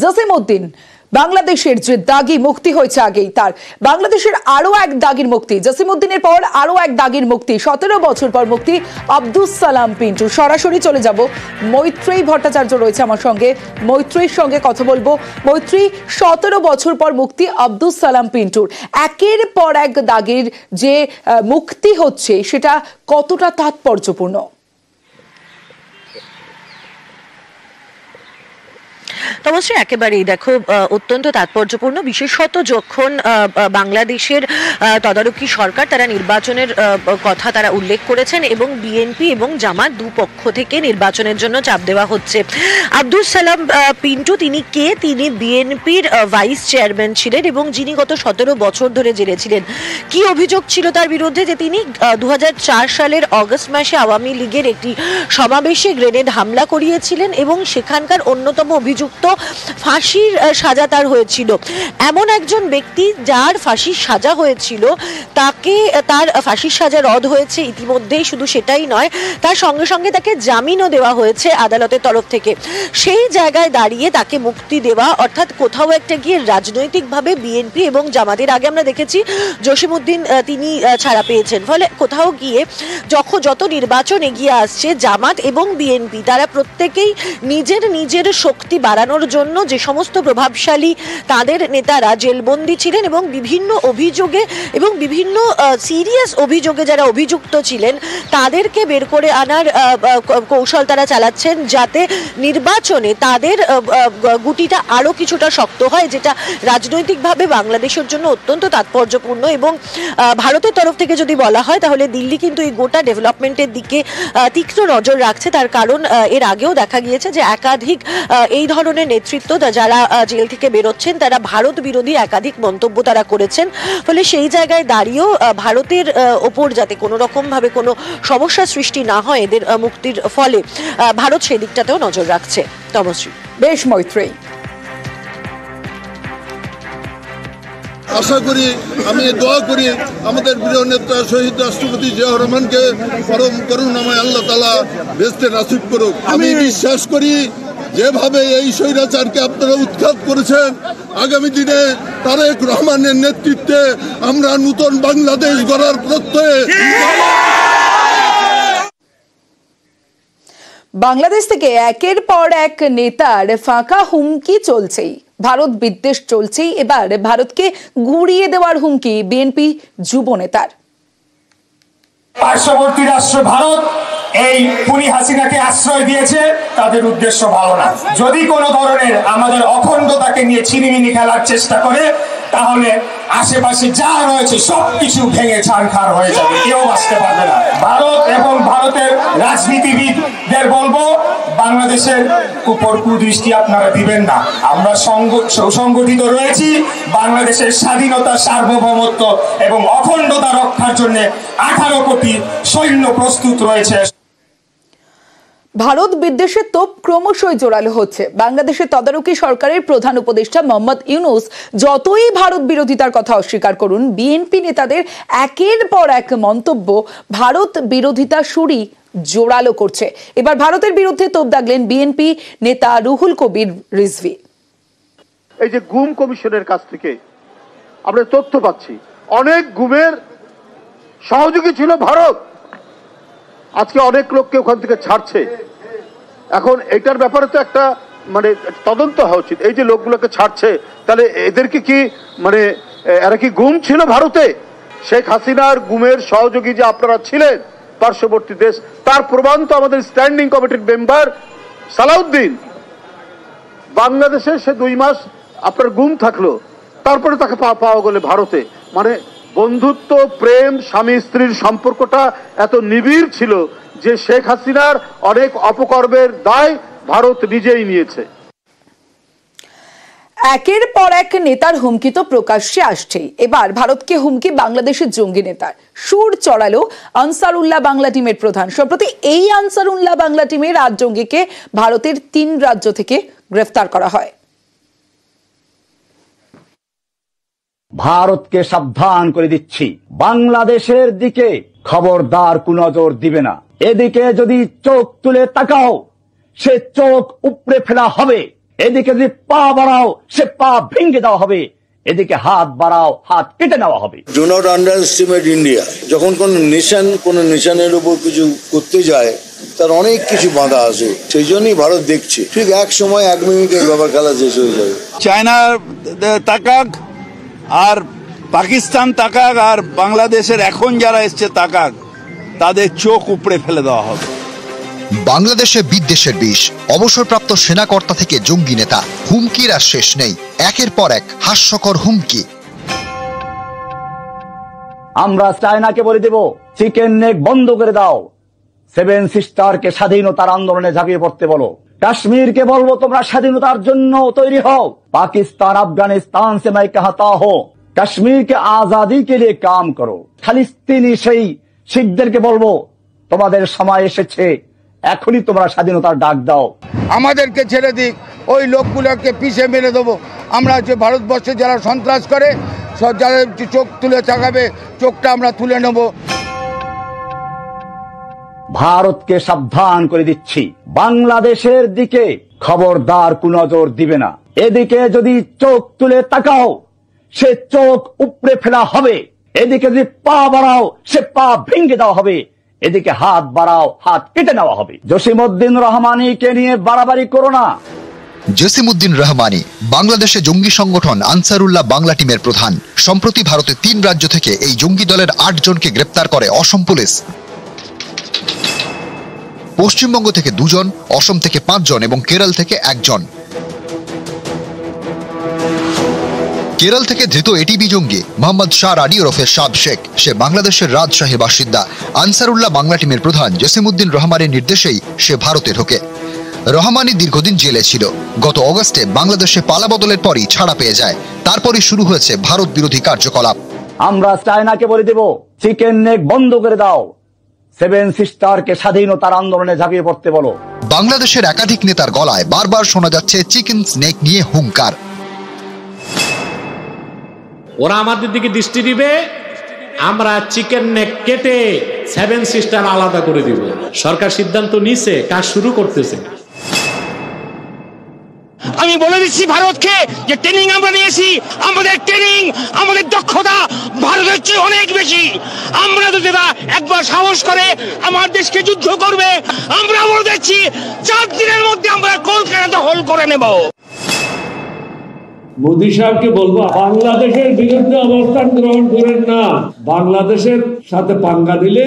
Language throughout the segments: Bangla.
জসিমউদ্দিন বাংলাদেশের যে দাগি মুক্তি হয়েছে আগেই, তার বাংলাদেশের আরো এক দাগির মুক্তি, জসিমউদ্দিনের পর আরো এক দাগির মুক্তি, 17 বছর পর মুক্তি আব্দুস সালাম পিন্টু। সরাসরি চলে যাব, মৈত্রেয়ী ভট্টাচার্য রয়েছে আমার সঙ্গে, মৈত্রেয়ীর সঙ্গে কথা বলবো। মৈত্রেয়ী, 17 বছর পর মুক্তি আব্দুস সালাম পিন্টুর, একের পর এক দাগির যে মুক্তি হচ্ছে সেটা কতটা তাৎপর্যপূর্ণ? তমশ্রী, একেবারেই দেখো, অত্যন্ত তাৎপর্যপূর্ণ, বিশেষত যখন বাংলাদেশের তদারকি সরকার তারা নির্বাচনের কথা তারা উল্লেখ করেছেন এবং বিএনপি এবং জামাত দুপক্ষ থেকে নির্বাচনের জন্য চাপ দেওয়া হচ্ছে। আব্দুস সালাম পিন্টু তিনি কে? তিনি বিএনপির ভাইস চেয়ারম্যান ছিলেন এবং যিনি গত 17 বছর ধরে জেলে ছিলেন। কি অভিযোগ ছিল তার বিরুদ্ধে? যে তিনি 2004 সালের অগস্ট মাসে আওয়ামী লীগের একটি সমাবেশে গ্রেনেড হামলা করিয়েছিলেন এবং সেখানকার অন্যতম অভিযুক্ত ফাঁসির সাজা তার হয়েছিল। এমন একজন ব্যক্তি যার ফাঁসির সাজা হয়েছিল, তাকে তার ফাঁসির সাজা রদ হয়েছে ইতিমধ্যেই। শুধু সেটাই নয়, তার সঙ্গে সঙ্গে তাকে জামিনও দেওয়া হয়েছে আদালতের তরফ থেকে। সেই জায়গায় দাঁড়িয়ে তাকে মুক্তি দেওয়া, অর্থাৎ কোথাও একটা গিয়ে রাজনৈতিকভাবে বিএনপি এবং জামাতের আগে আমরা দেখেছি জসিমউদ্দিন তিনি ছাড়া পেয়েছেন, ফলে কোথাও গিয়ে যত নির্বাচন এগিয়ে আসছে জামাত এবং বিএনপি তারা প্রত্যেকেই নিজের নিজের শক্তি বাড়ানোর জন্য যে সমস্ত প্রভাবশালী তাদের নেতারা জেলবন্দি ছিলেন এবং বিভিন্ন অভিযোগে এবং বিভিন্ন সিরিয়াস অভিযোগে যারা অভিযুক্ত ছিলেন তাদেরকে বের করে আনার কৌশল তারা চালাচ্ছেন, যাতে নির্বাচনে তাদের গুটিটা আরো কিছুটা শক্ত হয়, যেটা রাজনৈতিকভাবে বাংলাদেশের জন্য অত্যন্ত তাৎপর্যপূর্ণ। এবং ভারতের তরফ থেকে যদি বলা হয় তাহলে দিল্লি কিন্তু এই গোটা ডেভেলপমেন্টের দিকে তীক্ষ্ণ নজর রাখছে। তার কারণ এর আগেও দেখা গিয়েছে যে একাধিক এই ধরনের নেতৃত্ব যারা জেল থেকে বেরোচ্ছেন তারা ভারত বিরোধী একাধিক মন্তব্য তারা করেছেন। ফলে সেই জায়গায় দাঁড়িয়েও ভারতের ওপর যাতে কোনো রকম ভাবে কোনো সমস্যা সৃষ্টি না হয় এদের মুক্তির ফলে, ভারত সেই দিকটাতেও নজর রাখছে। তমশ্রী, বেশ মৈত্রেয়ী, আশা করি, আমি দোয়া করি আমাদের প্রিয় নেতা শহীদ রাষ্ট্রপতি জিয়াউর রহমানকে পরম করুণাময় আল্লাহ তাআলা বেহেশতে নসিব করুক। আমি বিশ্বাস করি যেভাবে এই স্বৈরাচারকে আপনারা উৎখাত করেছেন, আগামী দিনে তারেক রহমানের নেতৃত্বে আমরা নতুন বাংলাদেশ গড়ার প্রত্যয়ে বাংলাদেশ থেকে একের পর এক নেতার ফাঁকা হুমকি চলছেই, ভারত বিদ্বেষ চলছেই, এবার ভারতকে গুঁড়িয়ে দেওয়ার হুমকি বিএনপি যুব নেতার। পার্শ্ববর্তী রাষ্ট্র ভারত এই খুনি হাসিনাকে আশ্রয় দিয়েছে, তাদের উদ্দেশ্য ভালো না। যদি কোনো ধরনের আমাদের অখণ্ডতাকে নিয়ে ছিনিমিনি খেলার চেষ্টা করে তাহলে আশেপাশে যা রয়েছে সবকিছু ভেঙে ছাড়খাড় হয়ে যাবে, কেউ বাঁচতে পারবে না। ভারত এবং ভারতের রাজনীতিবিদদের বলবো, বাংলাদেশের উপর কুদৃষ্টি আপনারা দিবেন না। আমরা সংগঠিত রয়েছি, বাংলাদেশের স্বাধীনতা, সার্বভৌমত্ব এবং অখণ্ডতা রক্ষার জন্য 18 কোটি সৈন্য প্রস্তুত রয়েছে। ভারত বিদ্বেষের তোপ ক্রমশই জোরালো হচ্ছে। বাংলাদেশের তদারকি সরকারের প্রধান উপদেষ্টা মোহাম্মদ ইউনূস যতই ভারত বিরোধিতার কথা অস্বীকার করুন, বিএনপি নেতাদের একের পর এক মন্তব্য ভারত বিরোধিতা সুরই জোরালো করছে। এবার ভারতের বিরুদ্ধে তোপ দাগলেন বিএনপি নেতা রুহুল কবির রিজভী। এই যে গুম কমিশনের কাছ থেকে আমরা তথ্য পাচ্ছি, অনেক গুমের সহযোগী ছিল ভারত। আজকে অনেক লোককে ওখান থেকে ছাড়ছে। এখন এটার ব্যাপারে তো একটা তদন্ত হওয়া উচিত। এই যে লোকগুলোকে ছাড়ছে, তাহলে এদেরকে কি এরা কি গুম ছিল ভারতে? শেখ হাসিনার গুমের সহযোগী যে আপনারা ছিলেন পার্শ্ববর্তী দেশ, তার প্রমাণ তো আমাদের স্ট্যান্ডিং কমিটির মেম্বার সালাউদ্দিন। বাংলাদেশে সে 2 মাস আপনার গুম থাকলো, তারপরে তাকে পাওয়া গেলে ভারতে। বন্ধুত্ব, প্রেম, স্বামী স্ত্রীর সম্পর্কটা এত নিবিড় ছিল যে শেখ হাসিনার অনেক অপকর্মের দায় ভারত নিজেই নিয়েছে। একের পর এক নেতার হুমকি তো প্রকাশ্যে আসছেই, এবার ভারতকে হুমকি বাংলাদেশের জঙ্গি নেতার। সুর চড়ালো আনসারুল্লাহ বাংলা টিমের প্রধান। সম্প্রতি এই আনসারুল্লাহ বাংলা টিমের 8 জঙ্গিকে ভারতের 3 রাজ্য থেকে গ্রেফতার করা হয়। ভারতকে সাবধান করে দিচ্ছি, বাংলাদেশের দিকে খবরদার কুনজর দিবে না। এদিকে যদি চোখ তুলে তাকাও, সে চোখ উপড়ে ফেলা হবে। এদিকে যদি পা বাড়াও সে পা ভেঙে দেওয়া হবে, এদিকে হাত বাড়াও হাত কেটে নেওয়া হবে। Do not underestimate India. যখন কোন নেশনের উপর কিছু করতে যায় তার অনেক কিছু বাধা আছে, সেই জন্যই ভারত দেখছে ঠিক এক সময় 1 মিনিটের ব্যাপার খেলা শেষ হয়ে যাবে। চায়না তাকাক আর পাকিস্তান তাকাক আর বাংলাদেশের এখন যারা এসছে তাকাক, তাদের চোখ উপড়ে ফেলে দেওয়া হবে। বাংলাদেশে বিদ্বেষের বিষ, অবসরপ্রাপ্ত সেনাকর্তা থেকে জঙ্গি নেতা, হুমকির আর শেষ নেই, একের পর এক হাস্যকর হুমকি। আমরা চায়নাকে বলে দেব চিকেন নেক বন্ধ করে দাও, 7 সিস্টারকে স্বাধীনতার আন্দোলনে ঝাঁপিয়ে পড়তে বলো, কাশ্মীরকে বলবো তোমরা স্বাধীনতার জন্য তৈরি হও, পাকিস্তান আফগানিস্তান से मैं कहता हूं कश्मीर के आजादी के लिए काम करो, ফিলিস্তিনি সেই শিখদেরকে বলবো তোমাদের সময় এসেছে, এখনই তোমরা স্বাধীনতার ডাক দাও। আমাদেরকে ছেড়ে দিক, ওই লোকগুলোকে পিছে মেরে দেবো। আমরা যে ভারতবর্ষে যারা সন্ত্রাস করে যারা চোখ তুলে তাকাবে, চোখটা আমরা তুলে নেব। ভারতকে সাবধান করে দিচ্ছি, বাংলাদেশের দিকে খবরদার কুনজর দিবে না। এদিকে যদি চোখ তুলে তাকাও সে চোখ উপড়ে ফেলা হবে, এদিকে যদি পা বাড়াও সে পা ভেঙে দেওয়া হবে, এদিকে হাত বাড়াও হাত কেটে নেওয়া হবে। জসিমউদ্দিন রহমানীকে নিয়ে বাড়াবাড়ি করো না। জসিমউদ্দিন রহমানী বাংলাদেশে জঙ্গি সংগঠন আনসারুল্লাহ বাংলা টিমের প্রধান। সম্প্রতি ভারতের 3 রাজ্য থেকে এই জঙ্গি দলের 8 জনকে গ্রেপ্তার করে অসম পুলিশ। পশ্চিমবঙ্গ থেকে 2 জন, অসম থেকে 5 জন এবং কেরল থেকে 1 জন। কেরল থেকে ধৃত এটিবি জঙ্গি মোহাম্মদ শাহ রাডি ওরফে শাব শেখ, সে বাংলাদেশের রাজশাহী বাসিন্দা। আনসারুল্লাহ বাংলা টিমের প্রধান জসিমউদ্দিন রহমানের নির্দেশেই সে ভারতে ঢোকে। রহমানী দীর্ঘদিন জেলে ছিল, গত অগস্টে বাংলাদেশে পালাবদলের পরই ছাড়া পেয়ে যায়। তারপরই শুরু হয়েছে ভারত বিরোধী কার্যকলাপ। আমরা চায়নাকে বলে দেব চিকেন নেক বন্ধ করে দাও, 7 সিস্টারকে স্বাধীনতার আন্দোলনে ঝাঁপিয়ে পড়তে বলো। বাংলাদেশের একাধিক নেতার গলায় বারবার শোনা যাচ্ছে চিকেন স্নেক নিয়ে হুঙ্কার। ওরা আমাদের দিকে দৃষ্টি দিবে, আমরা চিকেন নেক কেটে 7 সিস্টার আলাদা করে দিব। সরকার সিদ্ধান্ত নিছে, কাজ শুরু করতেছে। আমি বলে দিচ্ছি ভারতকে যে ট্রেনিং আমরা নিয়েছি, আমাদের ট্রেনিং আমাদের দক্ষতা ভারতের চেয়ে অনেক বেশি। আমরা যদি একবার সাহস করে আমার দেশকে যুদ্ধ করবে, আমরা বলে দিচ্ছি 4 দিনের মধ্যে আমরা কলকাতা দখল করে নেব। মোদী সাহেবকে বলবো বাংলাদেশের বিরুদ্ধে অবস্থান গ্রহণ করেন না, বাংলাদেশের সাথে পাঙ্গা দিলে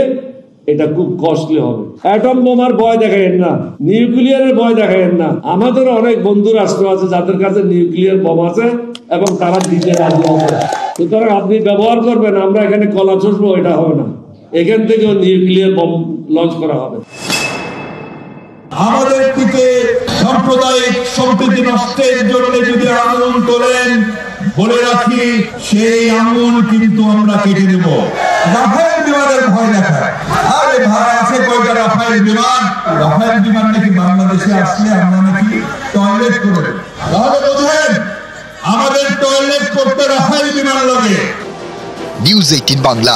এটা খুব কস্টলি হবে। অ্যাটম বোমার ভয় দেখায়েন না, নিউক্লিয়ারের ভয় দেখায়েন না। আমাদের অনেক বন্ধু রাষ্ট্র আছে যাদের কাছে নিউক্লিয়ার বোম আছে এবং তারা দিতে রাজি আছে। সুতরাং আপনি ব্যবহার করবেন, আমরা এখানে কলা চষবো, এটা হবে না। এখান থেকেও নিউক্লিয়ার বোম লঞ্চ করা হবে। আমাদের দিকে সাম্প্রদায়িক সম্প্রীতি নষ্টের জন্য যদি আন্দোলন করেন, বলে রাখি সেই আঙুল কিন্তু আমরা কেটে দেব। রাফেল বিমানের ভয় দেখায়, আরে ভাই আছে কয়টা রাফেল বিমান? রাফেল বিমান নাকি বাংলাদেশে আসলে আমরা নাকি টয়লেট করব? তাহলে বোঝেন আমাদের টয়লেট করতে রাফেল বিমান লাগে। নিউজ 18 বাংলা।